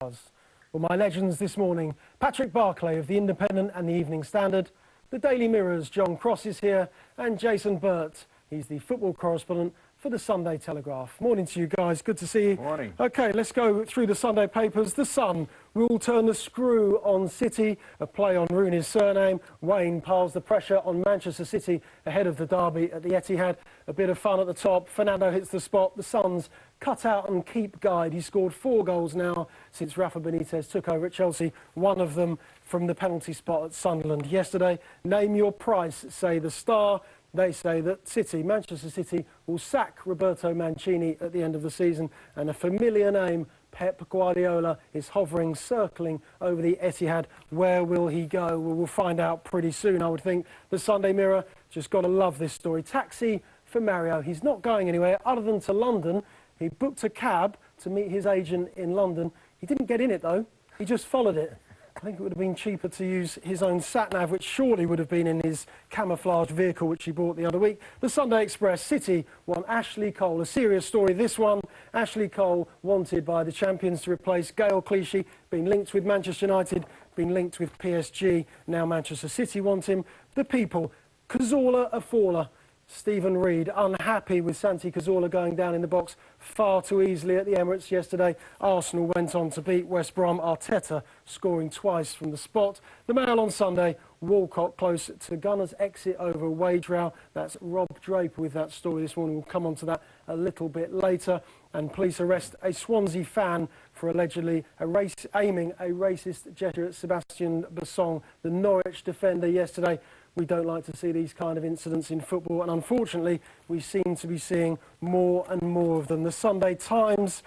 Well, my legends this morning, Patrick Barclay of The Independent and The Evening Standard, the Daily Mirror's John Cross is here, and Jason Burt, he's the football correspondent for the Sunday Telegraph. Morning to you guys, good to see you. Morning. OK, let's go through the Sunday papers. The Sun will turn the screw on City, a play on Rooney's surname. Wayne piles the pressure on Manchester City ahead of the derby at the Etihad. A bit of fun at the top. Fernando hits the spot. The Sun's cut out and keep guide. He scored 4 goals now since Rafa Benitez took over at Chelsea, one of them from the penalty spot at Sunderland yesterday. Name your price, say the Star. They say that Manchester City, will sack Roberto Mancini at the end of the season, and a familiar name, Pep Guardiola, is hovering, circling over the Etihad. Where will he go? Well, we'll find out pretty soon, I would think. The Sunday Mirror, just got to love this story. Taxi for Mario. He's not going anywhere other than to London. He booked a cab to meet his agent in London. He didn't get in it, though. He just followed it. I think it would have been cheaper to use his own sat-nav, which surely would have been in his camouflaged vehicle, which he bought the other week. The Sunday Express, City want Ashley Cole. A serious story, this one. Ashley Cole wanted by the champions to replace Gaël Clichy, been linked with Manchester United, been linked with PSG. Now Manchester City want him. The People, Cazorla a faller. Stephen Reed, unhappy with Santi Cazorla going down in the box far too easily at the Emirates yesterday. Arsenal went on to beat West Brom. Arteta scoring twice from the spot. The Mail on Sunday, Walcott close to Gunners' exit over a wage row. That's Rob Draper with that story this morning. We'll come on to that a little bit later. And police arrest a Swansea fan for allegedly aiming a racist gesture at Sebastian Bassong, the Norwich defender, yesterday. We don't like to see these kind of incidents in football, and unfortunately we seem to be seeing more and more of them. The Sunday Times,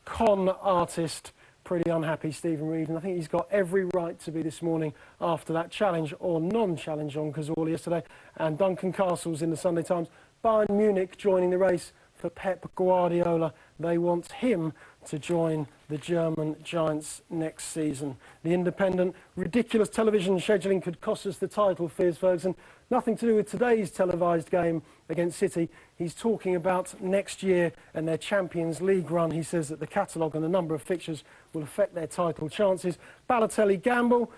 con artist, pretty unhappy, Stephen Reed, and I think he's got every right to be this morning after that challenge or non-challenge on Cazorla yesterday. And Duncan Castle's in the Sunday Times. Bayern Munich joining the race for Pep Guardiola. They want him to join the German Giants next season. The Independent, ridiculous television scheduling could cost us the title, fears Ferguson. Nothing to do with today's televised game against City. He's talking about next year and their Champions League run. He says that the catalogue and the number of fixtures will affect their title chances. Balotelli gamble.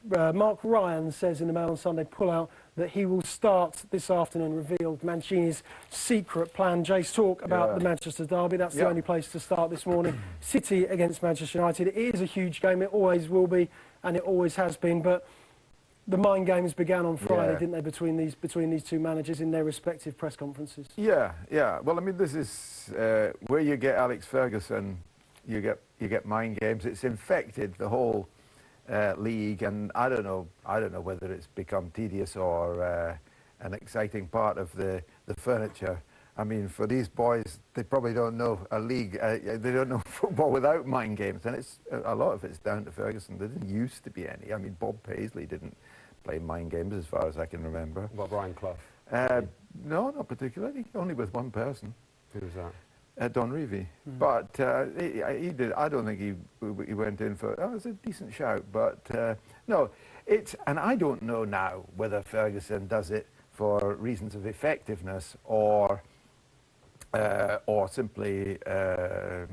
Mark Ryan says in the Mail on Sunday, pull out, that he will start this afternoon, revealed Mancini's secret plan. Jace, talk about the Manchester derby. That's the only place to start this morning. City against Manchester United. It is a huge game. It always will be, and it always has been. But the mind games began on Friday, didn't they, between these two managers in their respective press conferences? Yeah. Well, I mean, this is where you get Alex Ferguson, you get mind games. It's infected the whole league, and I don't know whether it's become tedious or an exciting part of the furniture. I mean, for these boys, they probably don't know a league. They don't know football without mind games, and it's a lot of it's down to Ferguson. There didn't used to be any. I mean, Bob Paisley didn't play mind games as far as I can remember. What, Brian Clough? No, not particularly. Only with one person. Who was that? Don Revie, but he did. I don't think he went in for. Oh, it was a decent shout, but no, and I don't know now whether Ferguson does it for reasons of effectiveness or simply as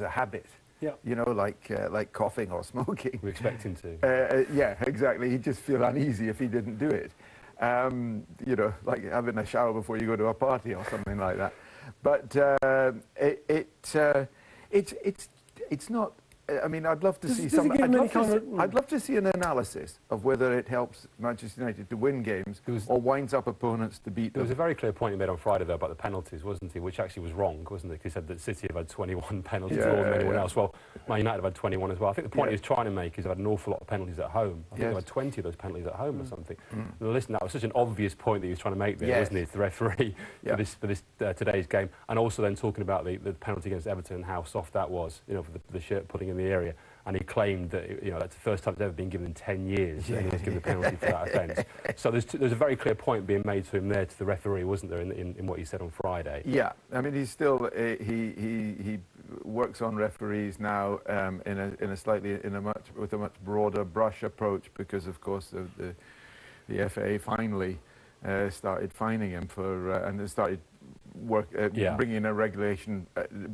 a habit. Yeah. You know, like coughing or smoking. We expect him to. Yeah, exactly. He'd just feel uneasy if he didn't do it. You know, like having a shower before you go to a party or something like that. But it's not. I mean, I'd love to see some. I'd love to see an analysis of whether it helps Manchester United to win games or winds up opponents to beat them. There was a very clear point he made on Friday, though, about the penalties, wasn't he? Which actually was wrong, wasn't it? He said that City have had 21 penalties more than anyone else. Well, Man United have had 21 as well. I think the point he was trying to make is they've had an awful lot of penalties at home. I think they've had 20 of those penalties at home or something. Now, listen, that was such an obvious point that he was trying to make there, wasn't he? It's the referee for this today's game, and also then talking about the penalty against Everton and how soft that was, you know, for the shirt putting in the area. And he claimed that, you know, that's the first time it's ever been given in 10 years that he was given a penalty for that offence. So there's a very clear point being made to him there, to the referee, wasn't there, in what he said on Friday? Yeah, I mean, he's still he works on referees now with a much broader brush approach, because of course the FA finally started fining him for and they started bringing in a regulation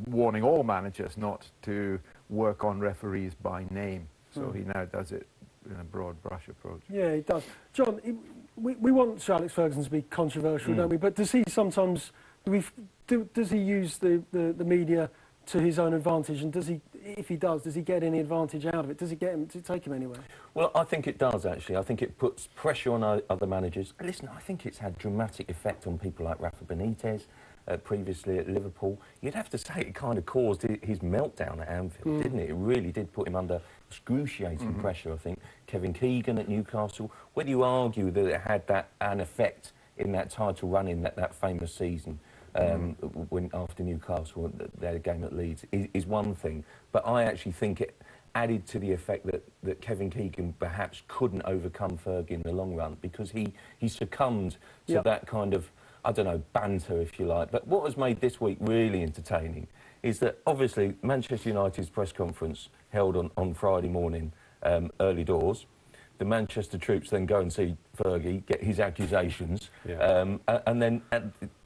warning all managers not to work on referees by name. So he now does it in a broad brush approach. Yeah, he does. John, we want Sir Alex Ferguson to be controversial, don't we? But does he sometimes, does he use the media to his own advantage? And does he, if he does he get any advantage out of it? Does it take him anywhere? Well, I think it does, actually. I think it puts pressure on other managers. Listen, I think it's had dramatic effect on people like Rafa Benitez, previously at Liverpool. You'd have to say it kind of caused his meltdown at Anfield, didn't it? It really did put him under excruciating pressure, I think. Kevin Keegan at Newcastle. Whether you argue that it had an effect in that title run in that famous season, when after Newcastle they had a game at Leeds, is one thing. But I actually think it added to the effect that Kevin Keegan perhaps couldn't overcome Fergie in the long run, because he succumbed to that kind of, I don't know, banter, if you like. But what has made this week really entertaining is that, obviously, Manchester United's press conference held on Friday morning, early doors. The Manchester troops then go and see Fergie, get his accusations, and then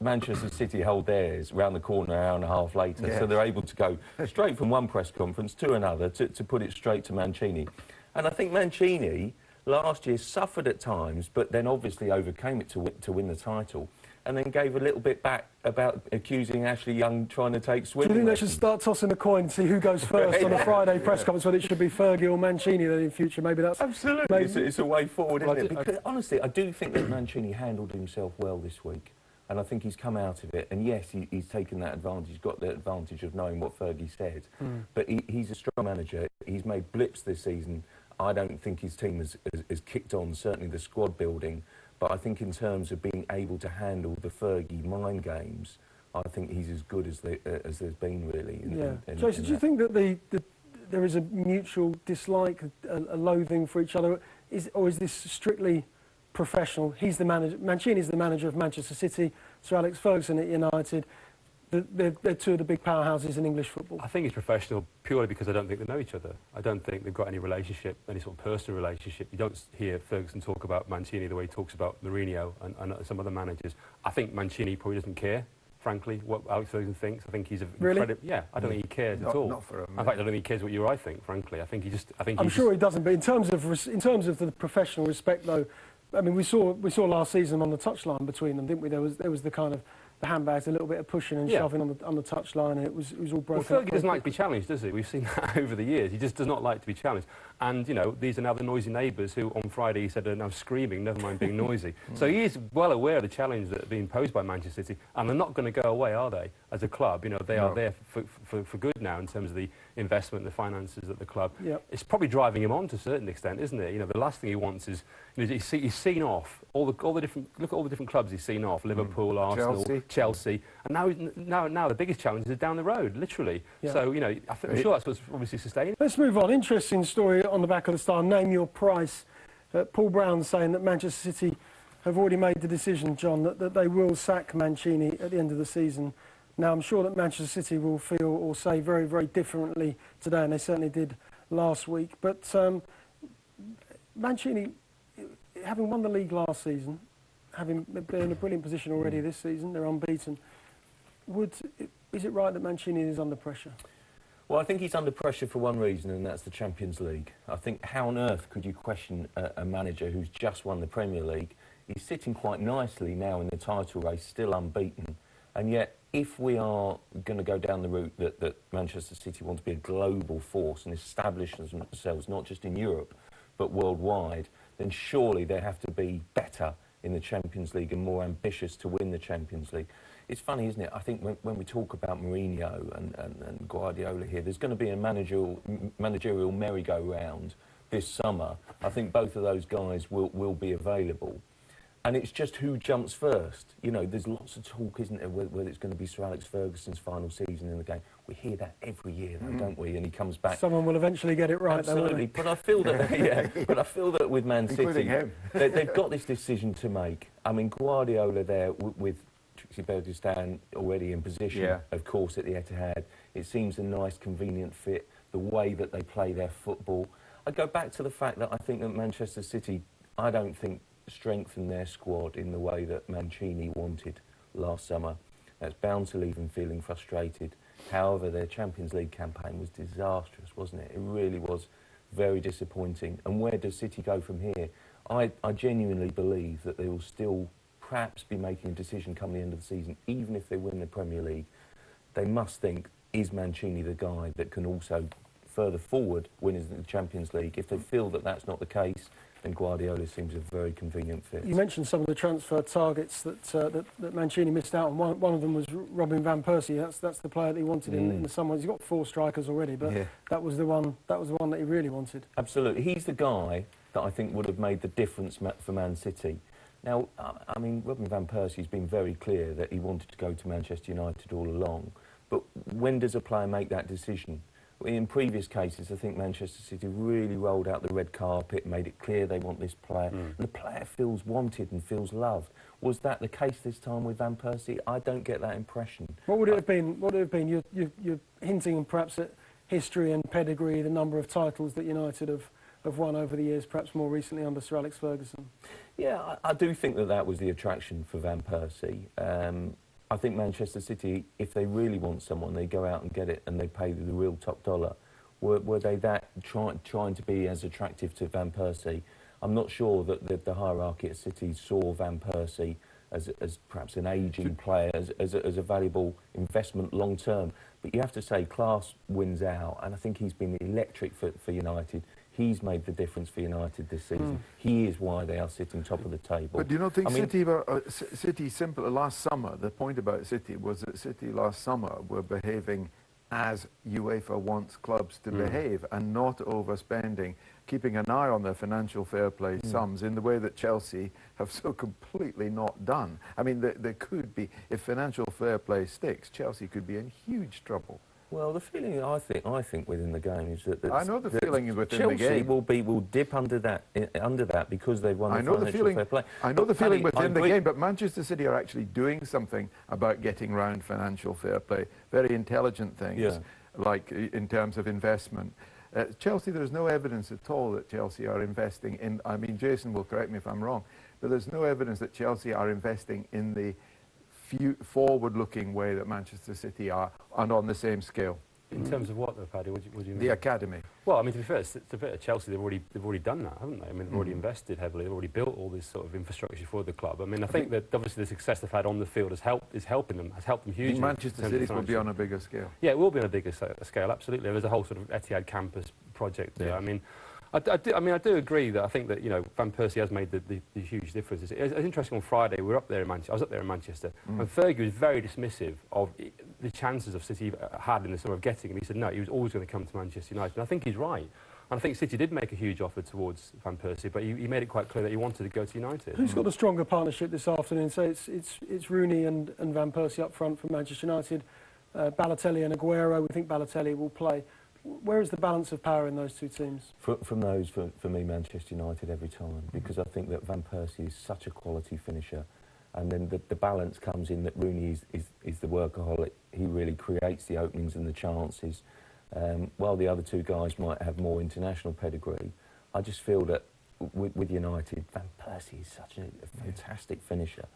Manchester City hold theirs round the corner an hour and a half later. So they're able to go straight from one press conference to another to put it straight to Mancini. And I think Mancini last year suffered at times, but then obviously overcame it to win the title, and then gave a little bit back about accusing Ashley Young trying to take swimming. Do you think lessons. they should start tossing a coin and see who goes first on a Friday press conference, whether it should be Fergie or Mancini then in future? Maybe that's... Absolutely. Maybe. It's a way forward, isn't it? Because, honestly, I do think that Mancini handled himself well this week, and I think he's come out of it. And yes, he's taken that advantage, he's got the advantage of knowing what Fergie said. But he's a strong manager. He's made blips this season. I don't think his team has kicked on, certainly the squad building. But I think in terms of being able to handle the Fergie mind games, I think he's as good as there's been, really. Jason, do you think that there is a mutual dislike, a loathing for each other, or is this strictly professional? He's the manager. Mancini's the manager of Manchester City. Sir Alex Ferguson at United. They're two of the big powerhouses in English football. I think it's professional purely because I don't think they know each other. I don't think they've got any relationship, any sort of personal relationship. You don't hear Ferguson talk about Mancini the way he talks about Mourinho and some other managers. I think Mancini probably doesn't care, frankly, what Alex Ferguson thinks. I think he's a incredible... Yeah, I don't think he cares at all. Not for him. In fact, I don't think he cares what you or I think, frankly. I think he just... I'm sure he doesn't, but in terms of the professional respect, though, I mean, we saw last season on the touchline between them, didn't we? There was the kind of the handbags, a little bit of pushing and shoving on the touchline, and it was all broken. Well, Fergie doesn't like to be challenged, does he? We've seen that over the years. He just does not like to be challenged. And, you know, these are now the noisy neighbours who, on Friday, he said are now screaming, never mind being noisy. So he is well aware of the challenge that are being posed by Manchester City, and they're not going to go away, are they, as a club? You know, they are there for good now in terms of the investment, the finances at the club. It's probably driving him on to a certain extent, isn't it? You know, the last thing he wants is, you know, he's seen off all the different, look at all the different clubs he's seen off, Liverpool, Arsenal, Chelsea, and now the biggest challenge is down the road, literally. So, you know, I'm sure that's what's obviously sustaining. Let's move on. Interesting story on the back of the Star. Name your price. Paul Brown saying that Manchester City have already made the decision, John, that they will sack Mancini at the end of the season. Now, I'm sure that Manchester City will feel or say very, very differently today, and they certainly did last week. But Mancini, having won the league last season, having been in a brilliant position already this season, they're unbeaten. Is it right that Mancini is under pressure? Well, I think he's under pressure for one reason, and that's the Champions League. I think how on earth could you question a manager who's just won the Premier League? He's sitting quite nicely now in the title race, still unbeaten. And yet, if we are going to go down the route that Manchester City want to be a global force and establish themselves not just in Europe, but worldwide, then surely they have to be better in the Champions League and more ambitious to win the Champions League. It's funny, isn't it? I think when we talk about Mourinho and Guardiola here, there's going to be a managerial merry-go-round this summer. I think both of those guys will be available. And it's just who jumps first. You know, there's lots of talk, isn't there, whether it's going to be Sir Alex Ferguson's final season in the game. We hear that every year, though, don't we? And he comes back. Someone will eventually get it right. Absolutely. But I feel that, but I feel that with Man City, they've got this decision to make. I mean, Guardiola there with Trixie Berdistan already in position, of course, at the Etihad. It seems a nice, convenient fit. The way that they play their football. I go back to the fact that I think that Manchester City, I don't think, strengthen their squad in the way that Mancini wanted last summer. That's bound to leave them feeling frustrated. However, their Champions League campaign was disastrous, wasn't it? It really was very disappointing. And where does City go from here? I genuinely believe that they will still perhaps be making a decision come the end of the season, even if they win the Premier League. They must think, is Mancini the guy that can also further forward winners in the Champions League? If they feel that that's not the case, then Guardiola seems a very convenient fit. You mentioned some of the transfer targets that Mancini missed out on. One of them was Robin van Persie. That's the player that he wanted in the summer. He's got 4 strikers already, but that was the one that he really wanted. Absolutely, he's the guy that I think would have made the difference for Man City. Now, I mean, Robin van Persie's been very clear that he wanted to go to Manchester United all along. But when does a player make that decision? In previous cases, I think Manchester City really rolled out the red carpet, made it clear they want this player. And the player feels wanted and feels loved. Was that the case this time with Van Persie? I don't get that impression. What would it have been? What would it have been? You're hinting perhaps at history and pedigree, the number of titles that United have won over the years, perhaps more recently under Sir Alex Ferguson. Yeah, I do think that was the attraction for Van Persie. I think Manchester City, if they really want someone, they go out and get it and they pay the real top dollar. Were they that trying to be as attractive to Van Persie? I'm not sure that the hierarchy at City saw Van Persie as perhaps an ageing player, as a valuable investment long term. But you have to say, class wins out, and I think he's been electric for United. He's made the difference for United this season. He is why they are sitting top of the table. But do you not think City simple last summer, the point about City was that City last summer were behaving as UEFA wants clubs to behave and not overspending, keeping an eye on their financial fair play sums in the way that Chelsea have so completely not done. I mean, there could be, if financial fair play sticks, Chelsea could be in huge trouble. Well, the feeling I think within the game is that I know the feeling is within Chelsea the game. will dip under that because they've won the financial fair play. I know the feeling within the game, but Manchester City are actually doing something about getting round financial fair play. Very intelligent things, like in terms of investment. Chelsea, there's no evidence at all that Chelsea are investing in. I mean, Jason will correct me if I'm wrong, but there's no evidence that Chelsea are investing in the forward-looking way that Manchester City are, and on the same scale. In terms of what, though, Paddy? What do you mean? The academy. Well, I mean, to be fair, it's a bit of Chelsea. They've already done that, haven't they? I mean, they've already invested heavily. They've already built all this sort of infrastructure for the club. I mean, I think that obviously the success they've had on the field has helped them hugely. Manchester City will be on a bigger scale. Yeah, it will be on a bigger scale, absolutely. There's a whole sort of Etihad campus project there. I mean, I do agree that I think that, you know, Van Persie has made the huge difference. It was interesting on Friday, I was up there in Manchester, and Fergie was very dismissive of the chances of City had in the summer of getting him. He said no, he was always going to come to Manchester United, and I think he's right. And I think City did make a huge offer towards Van Persie, but he made it quite clear that he wanted to go to United. Who's got a stronger partnership this afternoon? So it's Rooney and Van Persie up front for Manchester United, Balotelli and Aguero. We think Balotelli will play. Where is the balance of power in those two teams? From those, for me, Manchester United every time, because I think that Van Persie is such a quality finisher, and then the balance comes in that Rooney is the workaholic. He really creates the openings and the chances, while the other two guys might have more international pedigree. I just feel that with United, Van Persie is such a fantastic finisher,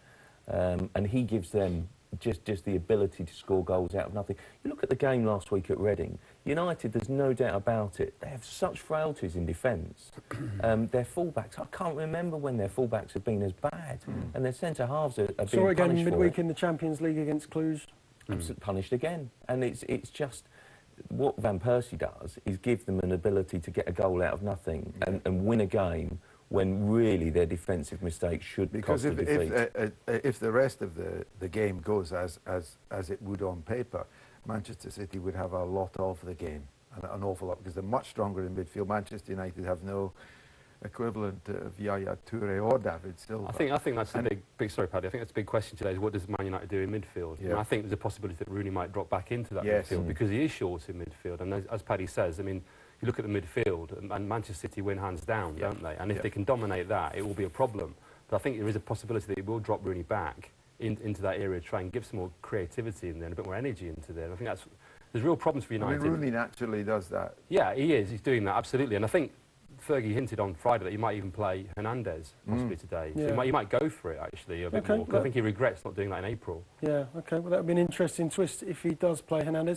and he gives them just the ability to score goals out of nothing. You look at the game last week at Reading, United, there's no doubt about it, they have such frailties in defence. Their fullbacks, I can't remember when their fullbacks have been as bad, and their centre-halves are being punished for it. Saw again midweek in the Champions League against Cluj. Punished again, and it's just what Van Persie does is give them an ability to get a goal out of nothing and win a game when really their defensive mistakes should cost a defeat. If the rest of the game goes as it would on paper, Manchester City would have a lot of the game, an awful lot, because they're much stronger in midfield. Manchester United have no equivalent of Yaya Toure or David Silva. I think that's a big sorry, Paddy. I think that's a big question today. Is what does Man United do in midfield? Yeah. And I think there's a possibility that Rooney might drop back into that midfield because he is short in midfield. And as Paddy says, I mean, you look at the midfield, and Manchester City win hands down, don't they? And if they can dominate that, it will be a problem. But I think there is a possibility that he will drop Rooney back into that area, try and give some more creativity in there, and a bit more energy into there. And I think there's real problems for United. I mean, Rooney naturally does that. Yeah, he is. He's doing that, absolutely. And I think Fergie hinted on Friday that he might even play Hernandez possibly today. So he might go for it, actually, a bit more. Because I think he regrets not doing that in April. Yeah, OK. Well, that would be an interesting twist if he does play Hernandez.